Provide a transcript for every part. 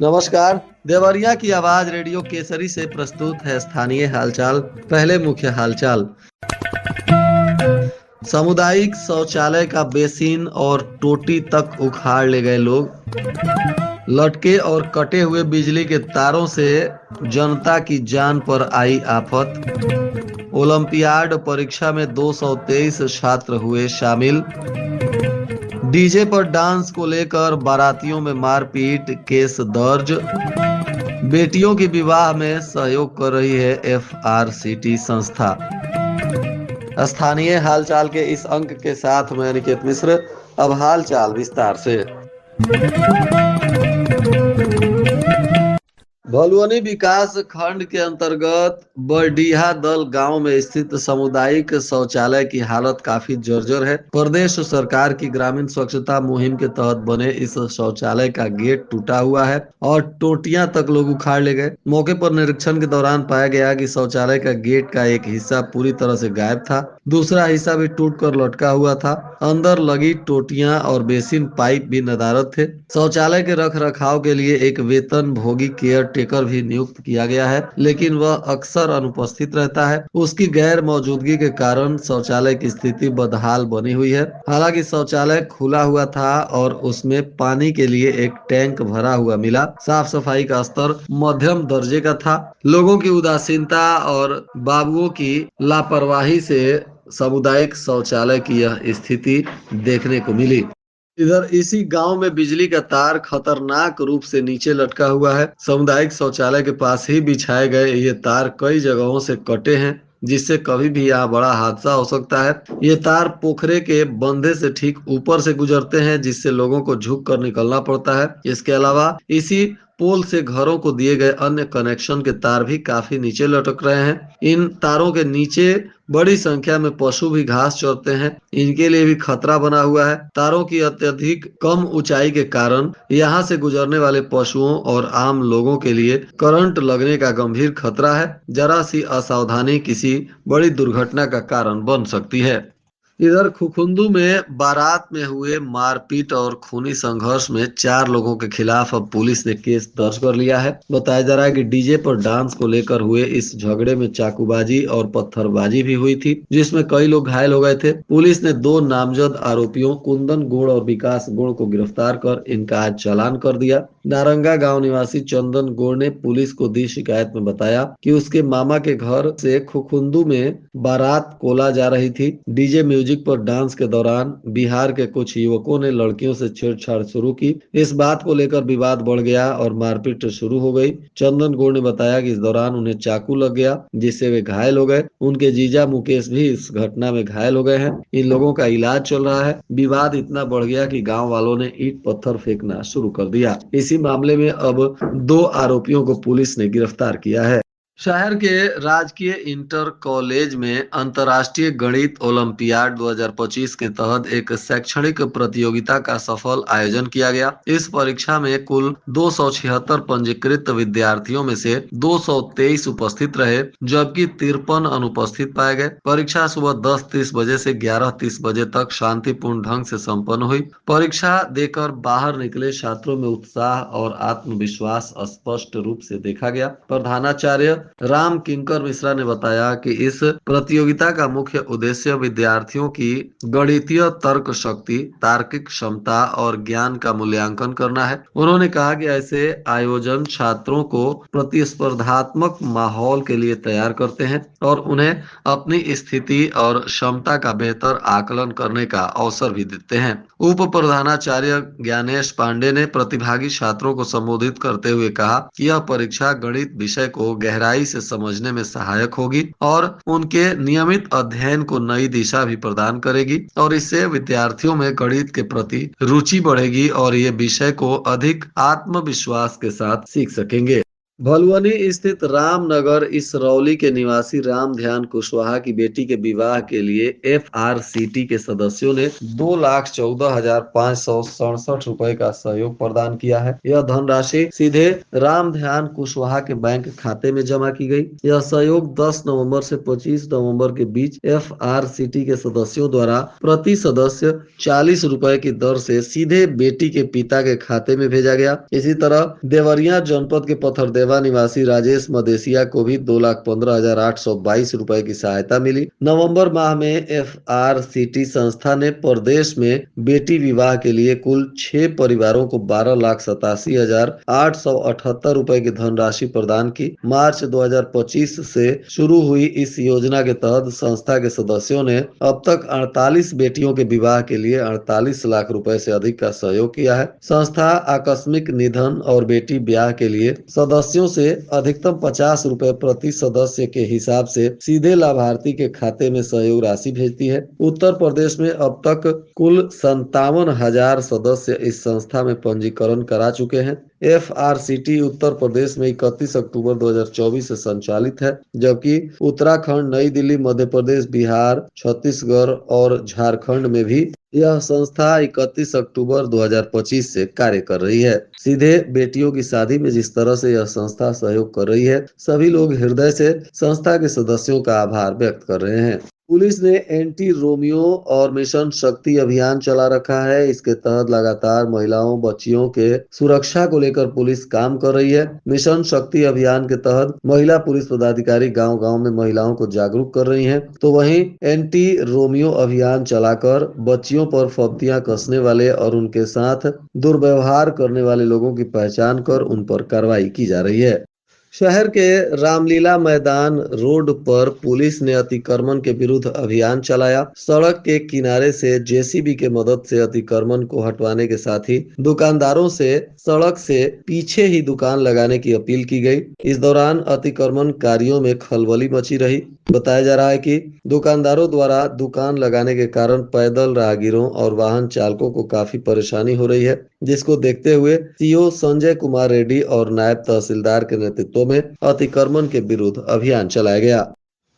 नमस्कार। देवरिया की आवाज रेडियो केसरी से प्रस्तुत है स्थानीय हालचाल। पहले मुख्य हालचाल। सामुदायिक शौचालय का बेसिन और टोटी तक उखाड़ ले गए लोग। लटके और कटे हुए बिजली के तारों से जनता की जान पर आई आफत। ओलंपियाड परीक्षा में 223 छात्र हुए शामिल। डीजे पर डांस को लेकर बारातियों में मारपीट, केस दर्ज। बेटियों के विवाह में सहयोग कर रही है एफआरसीटी संस्था। स्थानीय हालचाल के इस अंक के साथ मैं अनिकेत मिश्र। अब हालचाल विस्तार से। भलुअनी विकास खंड के अंतर्गत बरडीहा दल गांव में स्थित सामुदायिक शौचालय की हालत काफी जर्जर है। प्रदेश सरकार की ग्रामीण स्वच्छता मुहिम के तहत बने इस शौचालय का गेट टूटा हुआ है और टोटियां तक लोग उखाड़ ले गए। मौके पर निरीक्षण के दौरान पाया गया कि शौचालय का गेट का एक हिस्सा पूरी तरह से गायब था, दूसरा हिस्सा भी टूटकर लटका हुआ था। अंदर लगी टोटियां और बेसिन पाइप भी नदारद थे। शौचालय के रख रखाव के लिए एक वेतन भोगी केयर टेकर भी नियुक्त किया गया है, लेकिन वह अक्सर अनुपस्थित रहता है। उसकी गैर मौजूदगी के कारण शौचालय की स्थिति बदहाल बनी हुई है। हालांकि शौचालय खुला हुआ था और उसमें पानी के लिए एक टैंक भरा हुआ मिला। साफ सफाई का स्तर मध्यम दर्जे का था। लोगों की उदासीनता और बाबुओं की लापरवाही से सामुदायिक शौचालय की यह स्थिति देखने को मिली। इधर इसी गांव में बिजली का तार खतरनाक रूप से नीचे लटका हुआ है। सामुदायिक शौचालय के पास ही बिछाए गए ये तार कई जगहों से कटे हैं, जिससे कभी भी यहाँ बड़ा हादसा हो सकता है। ये तार पोखरे के बंधे से ठीक ऊपर से गुजरते हैं, जिससे लोगों को झुक कर निकलना पड़ता है। इसके अलावा इसी पोल से घरों को दिए गए अन्य कनेक्शन के तार भी काफी नीचे लटक रहे हैं। इन तारों के नीचे बड़ी संख्या में पशु भी घास चरते हैं, इनके लिए भी खतरा बना हुआ है। तारों की अत्यधिक कम ऊंचाई के कारण यहाँ से गुजरने वाले पशुओं और आम लोगों के लिए करंट लगने का गंभीर खतरा है। जरा सी असावधानी किसी बड़ी दुर्घटना का कारण बन सकती है। इधर खुखुंदू में बारात में हुए मारपीट और खूनी संघर्ष में 4 लोगों के खिलाफ अब पुलिस ने केस दर्ज कर लिया है। बताया जा रहा है कि डीजे पर डांस को लेकर हुए इस झगड़े में चाकूबाजी और पत्थरबाजी भी हुई थी, जिसमें कई लोग घायल हो गए थे। पुलिस ने 2 नामजद आरोपियों कुंदन गुण और विकास गुण को गिरफ्तार कर इनका आज चालान कर दिया। नारंगा गांव निवासी चंदन गुण ने पुलिस को दी शिकायत में बताया कि उसके मामा के घर से खुखुंदू में बारात कोला जा रही थी। डीजे म्यूजिक पर डांस के दौरान बिहार के कुछ युवकों ने लड़कियों से छेड़छाड़ शुरू की। इस बात को लेकर विवाद बढ़ गया और मारपीट शुरू हो गई। चंदन गौड़ ने बताया कि इस दौरान उन्हें चाकू लग गया, जिससे वे घायल हो गए। उनके जीजा मुकेश भी इस घटना में घायल हो गए हैं। इन लोगों का इलाज चल रहा है। विवाद इतना बढ़ गया कि गाँव वालों ने ईंट पत्थर फेंकना शुरू कर दिया। इसी मामले में अब 2 आरोपियों को पुलिस ने गिरफ्तार किया है। शहर के राजकीय इंटर कॉलेज में अंतर्राष्ट्रीय गणित ओलंपियाड 2025 के तहत एक शैक्षणिक प्रतियोगिता का सफल आयोजन किया गया। इस परीक्षा में कुल 276 पंजीकृत विद्यार्थियों में से 223 उपस्थित रहे, जबकि 53 अनुपस्थित पाए गए। परीक्षा सुबह 10:30 बजे से 11:30 बजे तक शांतिपूर्ण ढंग से संपन्न हुई। परीक्षा देकर बाहर निकले छात्रों में उत्साह और आत्मविश्वास स्पष्ट रूप से देखा गया। प्रधानाचार्य राम किंकर मिश्रा ने बताया कि इस प्रतियोगिता का मुख्य उद्देश्य विद्यार्थियों की गणितीय तर्क शक्ति, तार्किक क्षमता और ज्ञान का मूल्यांकन करना है। उन्होंने कहा कि ऐसे आयोजन छात्रों को प्रतिस्पर्धात्मक माहौल के लिए तैयार करते हैं और उन्हें अपनी स्थिति और क्षमता का बेहतर आकलन करने का अवसर भी देते हैं। उप प्रधानाचार्य ज्ञानेश पांडे ने प्रतिभागी छात्रों को संबोधित करते हुए कहा कि यह परीक्षा गणित विषय को गहराई से समझने में सहायक होगी और उनके नियमित अध्ययन को नई दिशा भी प्रदान करेगी और इससे विद्यार्थियों में गणित के प्रति रुचि बढ़ेगी और ये विषय को अधिक आत्मविश्वास के साथ सीख सकेंगे। भलुअनी स्थित रामनगर इसरौली के निवासी राम ध्यान कुशवाहा की बेटी के विवाह के लिए FRCT के सदस्यों ने 2,14,567 रुपए का सहयोग प्रदान किया है। यह धनराशि सीधे राम ध्यान कुशवाहा के बैंक खाते में जमा की गई। यह सहयोग 10 नवंबर से 25 नवंबर के बीच FRCT के सदस्यों द्वारा प्रति सदस्य 40 रुपए की दर से सीधे बेटी के पिता के खाते में भेजा गया। इसी तरह देवरिया जनपद के पथरदेवा निवासी राजेश मदेसिया को भी 2,15,822 रुपए की सहायता मिली। नवंबर माह में FRCT संस्था ने प्रदेश में बेटी विवाह के लिए कुल 6 परिवारों को 12,87,878 रुपए की धनराशि प्रदान की। मार्च 2025 से शुरू हुई इस योजना के तहत संस्था के सदस्यों ने अब तक 48 बेटियों के विवाह के लिए 48 लाख रुपए से अधिक का सहयोग किया है। संस्था आकस्मिक निधन और बेटी ब्याह के लिए सदस्यों से अधिकतम 50 रुपए प्रति सदस्य के हिसाब से सीधे लाभार्थी के खाते में सहयोग राशि भेजती है। उत्तर प्रदेश में अब तक कुल 57,000 सदस्य इस संस्था में पंजीकरण करा चुके हैं। FRCT उत्तर प्रदेश में 31 अक्टूबर 2024 से संचालित है, जबकि उत्तराखंड, नई दिल्ली, मध्य प्रदेश, बिहार, छत्तीसगढ़ और झारखंड में भी यह संस्था 31 अक्टूबर 2025 से कार्य कर रही है। सीधे बेटियों की शादी में जिस तरह से यह संस्था सहयोग कर रही है, सभी लोग हृदय से संस्था के सदस्यों का आभार व्यक्त कर रहे हैं। पुलिस ने एंटी रोमियो और मिशन शक्ति अभियान चला रखा है। इसके तहत लगातार महिलाओं, बच्चियों के सुरक्षा को लेकर पुलिस काम कर रही है। मिशन शक्ति अभियान के तहत महिला पुलिस पदाधिकारी गांव-गांव में महिलाओं को जागरूक कर रही हैं। तो वहीं एंटी रोमियो अभियान चलाकर बच्चियों पर फब्तियां कसने वाले और उनके साथ दुर्व्यवहार करने वाले लोगों की पहचान कर उन पर कार्रवाई की जा रही है। शहर के रामलीला मैदान रोड पर पुलिस ने अतिक्रमण के विरुद्ध अभियान चलाया। सड़क के किनारे से JCB के मदद से अतिक्रमण को हटवाने के साथ ही दुकानदारों से सड़क से पीछे ही दुकान लगाने की अपील की गई। इस दौरान अतिक्रमणकारियों में खलबली मची रही। बताया जा रहा है कि दुकानदारों द्वारा दुकान लगाने के कारण पैदल राहगीरों और वाहन चालकों को काफी परेशानी हो रही है, जिसको देखते हुए CO संजय कुमार रेड्डी और नायब तहसीलदार के नेतृत्व में अतिक्रमण के विरुद्ध अभियान चलाया गया।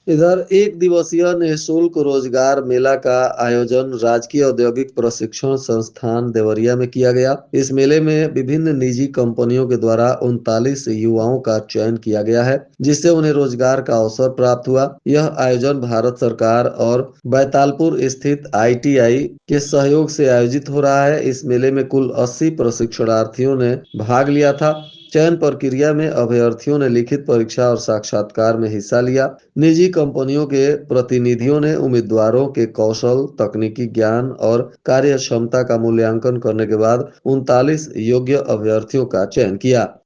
इधर एक दिवसीय निःशुल्क रोजगार मेला का आयोजन राजकीय औद्योगिक प्रशिक्षण संस्थान देवरिया में किया गया। इस मेले में विभिन्न निजी कंपनियों के द्वारा 39 युवाओं का चयन किया गया है, जिससे उन्हें रोजगार का अवसर प्राप्त हुआ। यह आयोजन भारत सरकार और बैतालपुर स्थित ITI के सहयोग से आयोजित हो रहा है। इस मेले में कुल 80 प्रशिक्षणार्थियों ने भाग लिया था। चयन प्रक्रिया में अभ्यर्थियों ने लिखित परीक्षा और साक्षात्कार में हिस्सा लिया। निजी कंपनियों के प्रतिनिधियों ने उम्मीदवारों के कौशल, तकनीकी ज्ञान और कार्य क्षमता का मूल्यांकन करने के बाद 39 योग्य अभ्यर्थियों का चयन किया।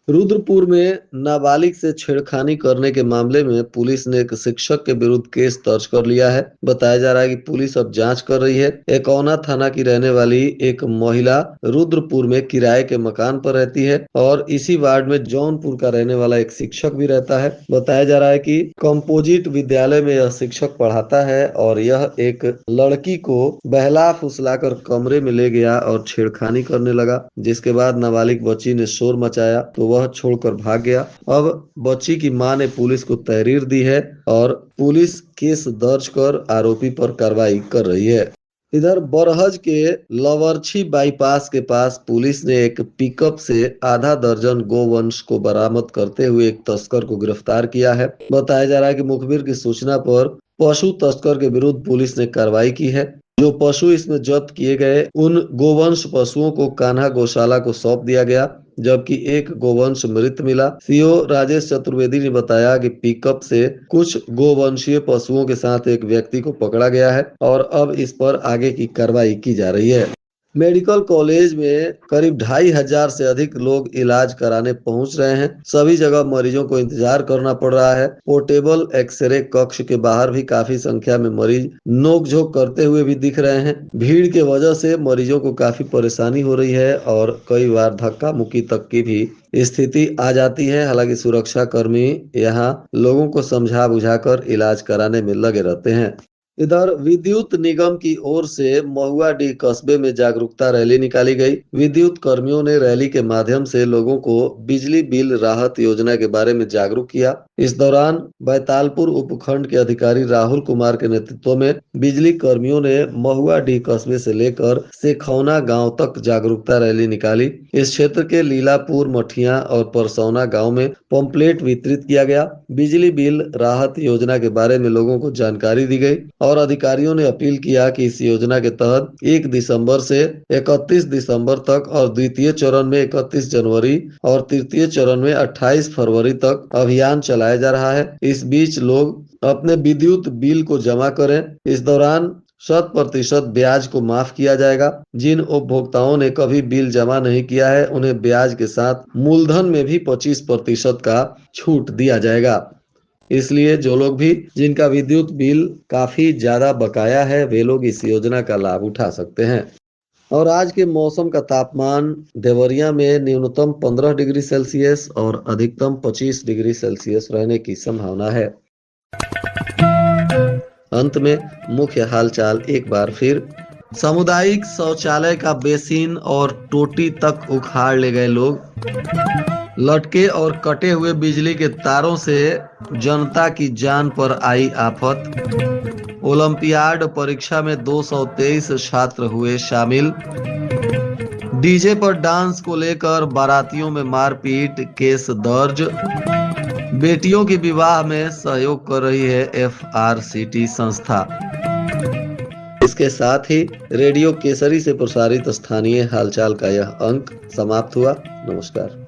रुद्रपुर में नाबालिग से छेड़खानी करने के मामले में पुलिस ने एक शिक्षक के विरुद्ध केस दर्ज कर लिया है। बताया जा रहा है कि पुलिस अब जांच कर रही है। एकौना थाना की रहने वाली एक महिला रुद्रपुर में किराए के मकान पर रहती है और इसी वार्ड में जौनपुर का रहने वाला एक शिक्षक भी रहता है। बताया जा रहा है कि कंपोजिट विद्यालय में यह शिक्षक पढ़ाता है और यह एक लड़की को बहला फुसलाकर कमरे में ले गया और छेड़खानी करने लगा, जिसके बाद नाबालिग बच्ची ने शोर मचाया तो वह छोड़कर भाग गया। अब बच्ची की मां ने पुलिस को तहरीर दी है और पुलिस केस दर्ज कर आरोपी पर कार्रवाई कर रही है। इधर बरहज के लवर्छी बाईपास के पास पुलिस ने एक पिकअप से आधा दर्जन गोवंश को बरामद करते हुए एक तस्कर को गिरफ्तार किया है। बताया जा रहा है कि मुखबिर की सूचना पर पशु तस्कर के विरुद्ध पुलिस ने कार्रवाई की है। जो पशु इसमें जब्त किए गए उन गोवंश पशुओं को कान्हा गौशाला को सौंप दिया गया, जबकि एक गोवंश मृत मिला। CO राजेश चतुर्वेदी ने बताया कि पिकअप से कुछ गोवंशीय पशुओं के साथ एक व्यक्ति को पकड़ा गया है और अब इस पर आगे की कार्रवाई की जा रही है। मेडिकल कॉलेज में करीब 2,500 से अधिक लोग इलाज कराने पहुंच रहे हैं। सभी जगह मरीजों को इंतजार करना पड़ रहा है। पोर्टेबल एक्सरे कक्ष के बाहर भी काफी संख्या में मरीज नोकझोंक करते हुए भी दिख रहे हैं। भीड़ के वजह से मरीजों को काफी परेशानी हो रही है और कई बार धक्का मुक्की तक की भी स्थिति आ जाती है। हालांकि सुरक्षा कर्मी यहाँ लोगों को समझा बुझाकर इलाज कराने में लगे रहते हैं। इधर विद्युत निगम की ओर से महुआडीह कस्बे में जागरूकता रैली निकाली गई। विद्युत कर्मियों ने रैली के माध्यम से लोगों को बिजली बिल राहत योजना के बारे में जागरूक किया। इस दौरान बैतालपुर उपखंड के अधिकारी राहुल कुमार के नेतृत्व में बिजली कर्मियों ने महुआडीह कस्बे से लेकर सेखौना गांव तक जागरूकता रैली निकाली। इस क्षेत्र के लीलापुर, मठिया और परसौना गांव में पंपलेट वितरित किया गया। बिजली बिल राहत योजना के बारे में लोगों को जानकारी दी गई और अधिकारियों ने अपील किया कि इस योजना के तहत 1 दिसंबर से 31 दिसंबर तक और द्वितीय चरण में 31 जनवरी और तृतीय चरण में 28 फरवरी तक अभियान चलाया जा रहा है। इस बीच लोग अपने विद्युत बिल को जमा करें। इस दौरान 100% ब्याज को माफ किया जाएगा। जिन उपभोक्ताओं ने कभी बिल जमा नहीं किया है उन्हें ब्याज के साथ मूलधन में भी 25% का छूट दिया जाएगा। इसलिए जो लोग भी जिनका विद्युत बिल काफी ज्यादा बकाया है वे लोग इस योजना का लाभ उठा सकते हैं। और आज के मौसम का तापमान देवरिया में न्यूनतम 15 डिग्री सेल्सियस और अधिकतम 25 डिग्री सेल्सियस रहने की संभावना है। अंत में मुख्य हालचाल एक बार फिर। सामुदायिक शौचालय का बेसिन और टोटी तक उखाड़ ले गए लोग। लटके और कटे हुए बिजली के तारों से जनता की जान पर आई आफत। ओलंपियाड परीक्षा में 223 छात्र हुए शामिल। डीजे पर डांस को लेकर बारातियों में मारपीट, केस दर्ज। बेटियों के विवाह में सहयोग कर रही है FRCT संस्था। इसके साथ ही रेडियो केसरी से प्रसारित स्थानीय हालचाल का यह अंक समाप्त हुआ। नमस्कार।